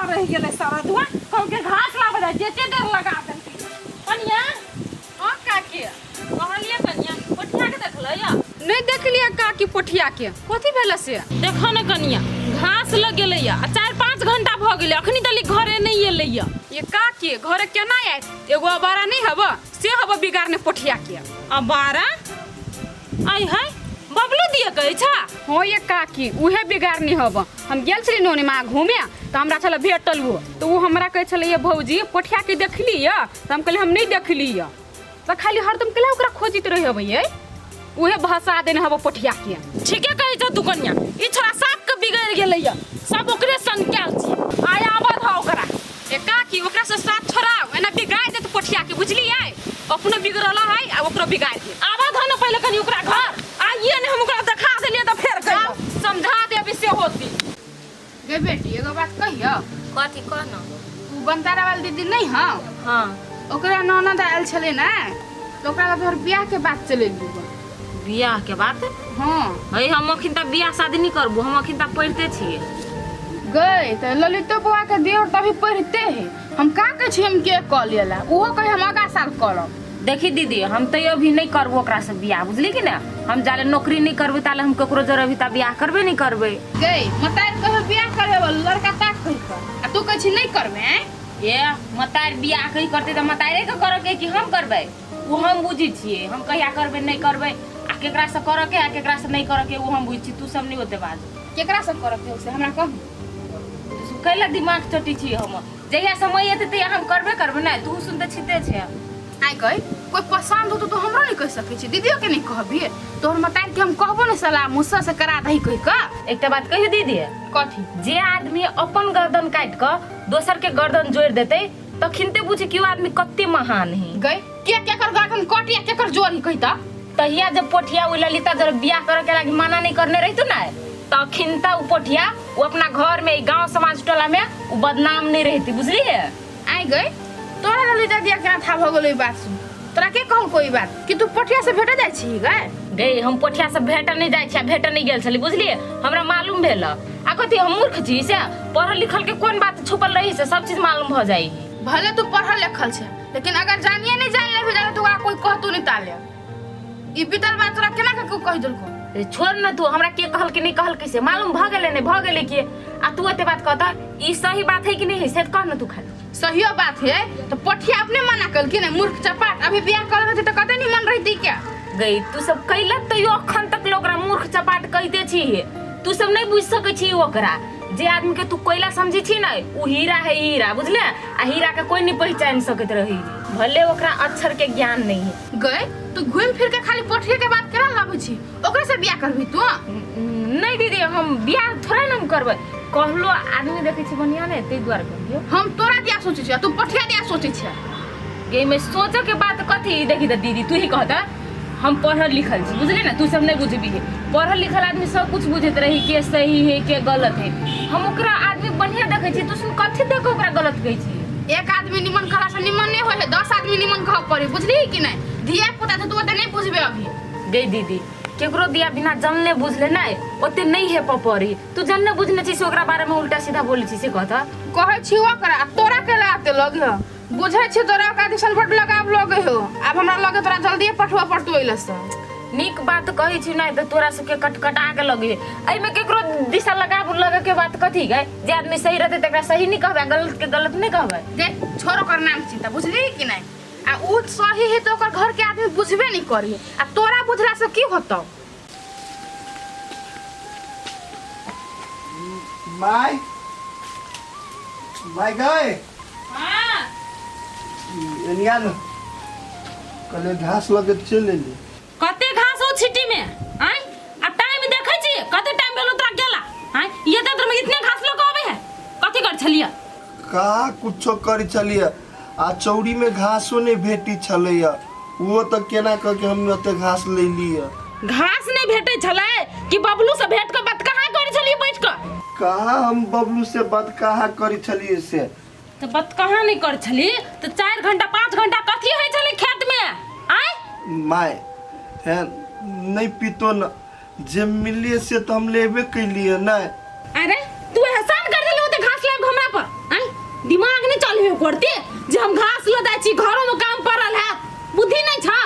घंटा रह गेले सारा दुआ कहू के घास लाबे दे जेते देर लगा दे कनिया हां काकी कहलिए कनिया पोठिया के देखलै या नहीं देखलिए काकी पोठिया के कथि भेल से देखो न कनिया घास लग गेलै या 4-5 घंटा भ गेलै अखनी तली घरे नहीं एलै या ये काकी घरे केना आइत एगो अबारा नहीं हबो से हबो बिगाड़ने पोठिया के अबारा आई है बबलू दिए कहै छा हो ये काकी उहे बिगाड़नी हबो हम गेल छली नोनी मां घूमे त हमरा छले भेटलु तो उ हमरा कहै छले ये भौजी पोठिया के देखली या त हम कहली हम नहीं देखली या त खाली हरदम केला ओकरा खोजित रहि हबै ये उहे भाषा देने हबो पोठिया के ठीके कहै छ तू कन्या ई छोरा सब के बिगड़ गेलै या सब ओकरे संग कैल छी आय आबद ह ओकरा ए काकी ओकरा से साथ छोड़ाओ एना बिगाड़ देत पोठिया के बुझलियै अपनो बिगड़ल है आ ओकरो बिगाड़ दे आबद ह न पहिले कनी ओकरा घर आइए ने हम ओकरा देखा देलिए त फेर कहियो समझा देबी से होती गे बेटी एगो बात कहियो कथि कह न तू बंतारा वाली दीदी नहीं हां हां ओकरा ननद आयल छले ना तो ओकरा तोहर बियाह के बात चलेली बियाह के बात हां है हम अखिन त बियाह शादी नहीं करबो हम अखिन त पढ़ते छिए गए त ललितो बुआ के दियोर तभी पढ़ते है हम का कह छी हम के क लेला ओहो कहे हम आगा साल करब देखी दीदी हम तो अभी नहीं करबो ओकरा से बियाह बुझली कि ना हम जाले नौकरी नहीं करबे ताले हम ककरो जरे अभी त बियाह करबे नहीं करबे गई मतार कहे बियाह करबे वाला लड़का ता कहि कर आ तू कह छी नहीं करबे ए मतार बियाह कहि करते त मतारे के करे के कि हम करबे वो हम बुझी छिए हम कहिया करबे नहीं करबे आ केकरा से करे के आ केकरा से नहीं करे के वो हम बुझी छी तू सब नहीं होते बात केकरा से करे के से हमरा कह तू कैला दिमाग चटी छी हम जहिया समय एते त हम करबे करबे ना तू सुनते छिते छे आई कह कोई पसंद हो तो हमरा नहीं कह सके छी दीदियो के नहीं कहबी तोहर मतार के हम कहबो नहीं सलाह मुस्सा से करा दही कह का एकटा बात कहियो दीदी कथि जे आदमी अपन गर्दन काट के दोसर के गर्दन जोड़ देते तखिनते बुझे कि आदमी कत्ते महान है गई के केकर गर्दन काटिया केकर जोड़ ही कहिता तहिया जब पोठिया उ ललिता जब बियाह करे के लागी माना नहीं करने रहितो ना तखिनता उ पोठिया वो अपना घर में गांव समाज टोला में उ बदनाम नहीं रहती बुझली है आई गई तोरा ललिता दिया केना था भ गेलै बात सुन तोरा के कहल कोई बात कि तू पोठिया से भेट जाय छी गई हम पोठिया से भेट नहीं जाय छी भेट नहीं गेल छली बुझली हमरा मालूम भेल आ कथि हम मूर्ख छी से पढ़ल लिखल के कोन बात छुपल रही से सब चीज मालूम भ जाई भले तू पढ़ल लिखल छे लेकिन अगर जानिए नहीं जान ले भेजा तो कोई कहतू नहीं ताले ई बीतल बात तोरा केना के कह देलको छोड़ न तू हमरा के कहल के नहीं कहल कैसे मालूम भ गेले नहीं भ गेले के आ तू एते बात कहता ई सही बात है कि नहीं है से कह न तू खाली सही बात है तो पोठिया अपने मना कल कि नहीं मूर्ख चपाट अभी बियाह कर रहती तो कते नहीं मन रहती क्या गई तू सब कैला तो यो अखन तक लोगरा मूर्ख चपाट कहते छी तू सब नहीं बुझ सके छी ओकरा जे आदमी के तू कोयला समझी छी ना उ हीरा है हीरा बुझले आ हीरा के कोई नहीं पहचान सकत रही भले ओकरा अक्षर के ज्ञान नहीं है गए तू घूम फिर के खाली पोठिया के बात केना लाबे छी ओकरा से बियाह करबी तू नहीं दीदी हम बियाह थोड़ा न करबे कहलो आदमी देखे छी बनिया ने ते द्वार कहियो हम तोरा दिया सोचे छी तू पोठिया दिया सोचे छी ये में सोचे के बात कथी देखी त दीदी तू ही कहता हम पढ़ल लिखल छी बुझली ना तू सब नहीं बुझबी है पढ़ल लिखल आदमी सब कुछ बुझत रही के सही है के गलत है हम ओकरा आदमी बढ़िया देखे छी तू सुन कथी देख ओकरा गलत कहै छी एक आदमी निमन कला से निमन नहीं होय है 10 आदमी निमन कह पड़ी बुझली कि नहीं धिया पुता तो तू ओते नहीं बुझबे अभी गई दीदी केकरो दिया बिना जानले बुझले ना ओते नहीं है पपरी तू जानने बुझने छी से ओकरा बारे में उल्टा सीधा बोली छी से कहता कहै छी ओकरा तोरा के लाते लगे बुझै छी तोरा का दिसन फट लगाव लगे हो अब हमरा लगे तोरा जल्दी पठवा पड़तो ओइला से निक बात कहि छी ना त तोरा से के कटकटा के लगे एई में केकरो दिशा लगाव लगे के बात कथी गए जे आदमी सही रहते तकरा सही नहीं कहबे गलत के गलत नहीं कहबे जे छोरो कर नाम चिंता बुझली कि नहीं आ उ सही है तो ओकर घर के आदमी बुझबे नहीं करी आ तोरा बुझला से की होतो माय गए हां एनिया न कले घास लगे चले ले कते घास हो छिटी में आय आ टाइम देखै छी कते टाइम भेलो तोरा गेला आय ये त में इतने घास लोग आवे है कथि कर छलिया का कुछो करी चलिए आ चौड़ी में घासो नहीं भेटी छलैया वो तो केना क के हम ओते घास ले लिया घास नहीं भेटे छले कि बबलू से भेट के बात कहां करै छलिए बैठ के कहा हम बबलू से बात कहा करी छलिए से तो बात कहां नहीं कर छली तो 4 घंटा 5 घंटा कथि होय छले खेत में आय माय है नहीं पीतो न जे मिलिए से तो हम लेबे कैलिए ना अरे तू एहसान कर देले ओते घास ले हमरा पर करती जे हम घास लदाई छी घरों में काम पड़ल है बुद्धि नहीं छ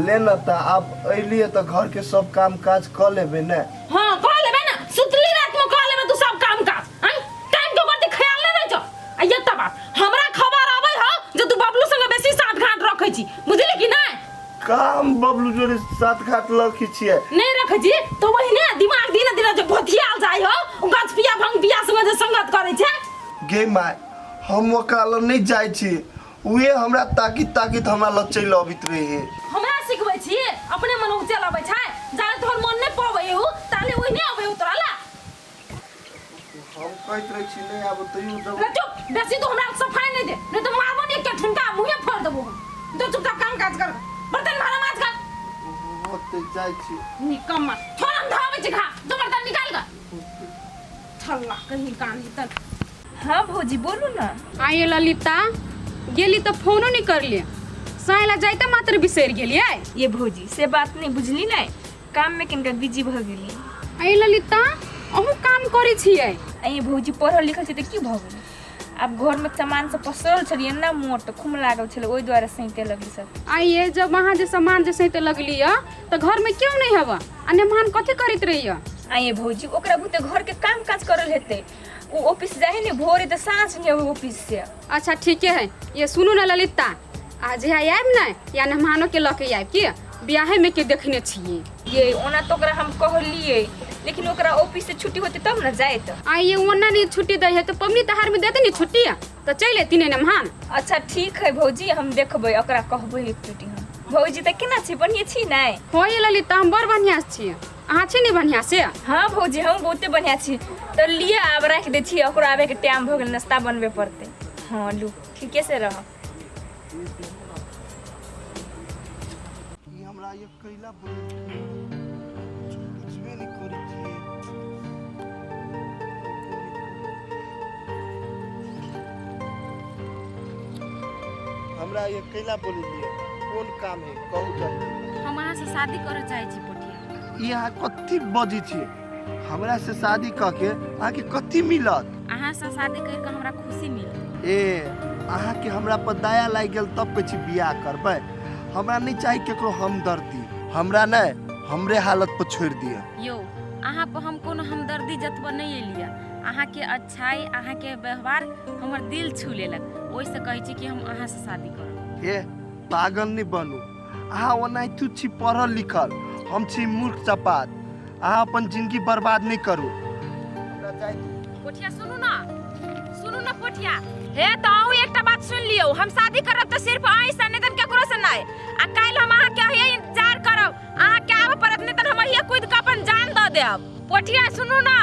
ले न त आप अइलिए त घर के सब काम काज क लेबे न। हां कह लेबे ना सुतली रात में कह लेबे तू सब काम काज हैं टाइम तो करती ख्याल नहीं रह छ आ ये त बात हमरा खबर आबै ह जे तू बबलू संग बेसी साथ घाट रखै छी बुझली कि नहीं काम बबलू जोरे साथ घाट लखी छिए नहीं रखै छी तो वही ने दिमाग दिन दिन जो भथियाल जाय हो गछ पिया भंग पिया संग जे संगत करै छै गे माय हम वकाल नहीं जाय छी उहे हमरा ताकित हमरा लचैल अबित रहे हमरा सिखबै छी अपने मन चलाबै छै जाने तोहर मन नहीं पबै हो ताले ओइ नहीं आबै उतरला हम कहत रहे छी नहीं आब तइयो जब रे चुप बेसी तो हमरा सफाई नहीं दे नहीं तो मारबो नहीं के ठुनका मुंहे फोड़ देबो तो चुपचाप काम काज कर बर्तन भाड़ा माज कर होते जाय छी निकम्मा छोड़ हम धावे छी खा जो बर्तन निकाल कर छल्ला कहीं कानी तन हाँ भौजी बोलू ना। आइए ललिता गेली तो फोनो नहीं कर लिए साइला जाइते मात्र बिसर गेलिए। ये भौजी से बात नहीं बुझली नहीं काम में किनका बिजी भ गेली। आइए ललिता अहू काम करे छिए ये भौजी पढ़ल लिखल छै त की भ गेलै अब घर में सामान सब पसरल छलिए ना मोट खुम लागल छले ओइ द्वारा सैते लगली सब। आइए जब वहाँ जे सामान जे सैते लगली तो घर में क्यों नहीं हवा अन्य मान कथी करत रही ये भौजी ओकरा बुते घर के काम काज करल हेते वो ऑफिस जाए ने भोरे त सांझ ने ऑफिस से। अच्छा ठीक है ये सुनू ना ललिता आज यहाँ आयब ना या मेहमानों के लके आयब की ब्याहे में के देखने छिए ये ओना तो ओकरा हम कहलिए लेकिन ओकरा ऑफिस से छुट्टी होते तब ना जाए तो आइए ओना नहीं छुट्टी दे है तो पबनी त्योहार में देते नहीं छुट्टी तो चले तीन मेहमान। अच्छा ठीक है भौजी हम देखबै ओकरा कहबै एक छुट्टी हम। भौजी त केना छी बढ़िया छी नै होय ललिता हम बड़ बढ़िया छी अहाँ छी नहीं बढ़िया से। हाँ भौजी हम बहुते बढ़िया छी तो लिए आब रख दे छी ओकरा आबे के टाइम भ गेल नाश्ता बनबे पड़ते। हाँ लू ठीके से रह हमरा ये कैला कुछबे नहीं करै छिए हमरा ये कैला बोल दिए कौन काम है कहू जल्दी हम अहाँ से शादी करे चाहे छी पोटिया। यहाँ कथी बजी छी हमरा से शादी क के अहाँ के कथी मिलत अहाँ से शादी कर के हमरा खुशी मिलत ए अहाँ के हमरा पर दया लाग गेल तब पे छी बियाह करबै हमरा नहीं चाहिए केकरो हमदर्दी हमरा नहीं हमरे हालत पर छोड़ दिया। यो अहाँ पर हम कोनो हमदर्दी जतबा नहीं एलिया अहाँ के अच्छाई अहाँ के व्यवहार हमर दिल छू लेलक ओइ से कहै छी कि हम अहाँ से शादी करब। ए पागल नहीं बनू अहाँ ओनाहितो छी पढ़ल लिखल हम छी मूर्ख चपात अहाँ अपन जिंदगी बर्बाद नहीं करू। पोठिया सुनू ना पोठिया हे तो आऊ एकटा बात सुन लियो हम शादी करब तो सिर्फ आइ से नहीं तन केकरो से नहीं आ काल हम अहाँ के हे इंतजार करब अहाँ के आवे परत नहीं तन हम हे कूद के अपन जान द देब। पोठिया सुनू ना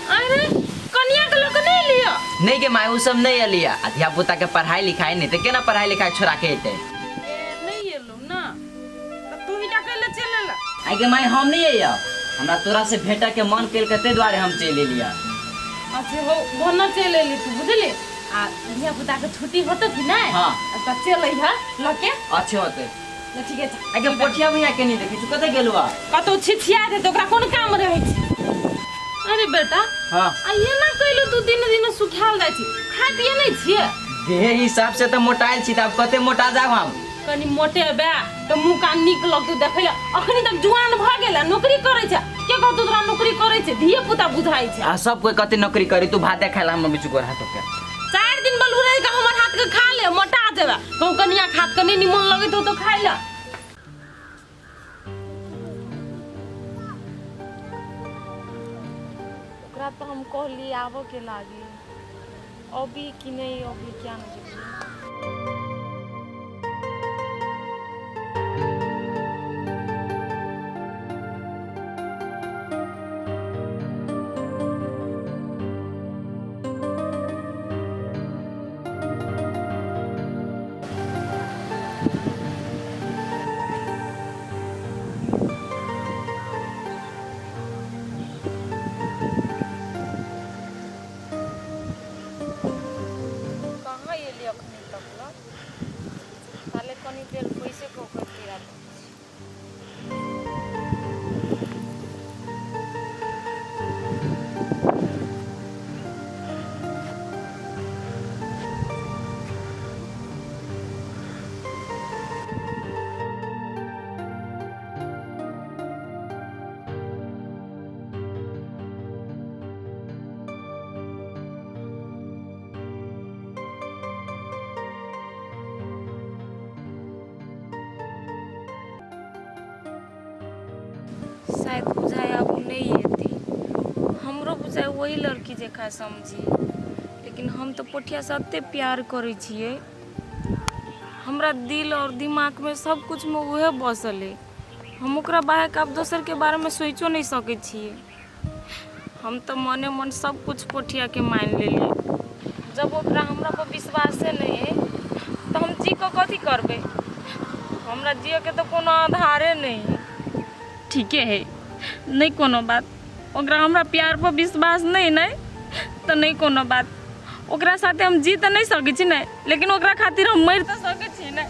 अरे कन्या के लोग नहीं लियो नहीं के माय उ सब नहीं अलिया अध्या पुता के पढ़ाई लिखाई नहीं ते केना पढ़ाई लिखाई छोड़ा के हेते नहीं एलो ना तो तू ही डाके ले चले ला आई के माय हम नहीं आया हमरा तोरा से भेटा के मन केल के ते द्वारे हम चले लिया। अच्छा हो भना चले ली तू बुझली आ धिया पुता के छुट्टी होतो कि नहीं हां त चले ह लके अच्छे होते ठीक है आई के पोठिया भैया के नहीं देखी तू कते गेलुआ कतो छिछिया दे तो ओकरा कोन काम रहे छी। अरे बेटा हां आ ये ना कइलो तू दिन दिन सुखाल जाय छी खा पिए नहीं छिए देह हिसाब से तो मोटाइल छी त अब कते मोटा जाब हम कनी मोटे बे तो मुंह कान निक लगतौ देखैला अखनी तक जुआन भ गेला नौकरी करे छै के कहतौ तोरा नौकरी करे छै धिया पुता बुझाई छै आ सब कोई कते नौकरी करी तू भात खाइला हम बिचु गोर हाथ के 4 दिन बलू रह के हमर हाथ के खा ले मोटा जेबा कहू कनिया खात के नहीं निमन लगत हो तो खाइ ला ओकरा तो हम कहली आबो के लागी अभी कि नहीं अभी क्या नहीं शायद बुझाए अब उ नहीं एती। हमरो बुझाए वही लड़की जेका समझी, लेकिन हम तो पोठिया से अते प्यार करे छिए। हमरा दिल और दिमाग में सब कुछ में वह बसल है। हम ओकरा बाहर अब दोसर के बारे में सोचो नहीं सके छिए। हम तो मने मन सब कुछ पोठिया के मान लेलिए। जब ओकरा हमरा पर विश्वासे नहीं है तो हम जी को कथी करबे? हमरा जिए के तो कोनो आधारे नहीं है। ठीके है, नहीं कोनो बात। ओकरा हमरा प्यार पर विश्वास नहीं तो नहीं कोनो बात। ओकरा साथे हम जी तो नहीं सकै छी नहीं, लेकिन ओकरा खातिर हम मर तो सकै छी नहीं।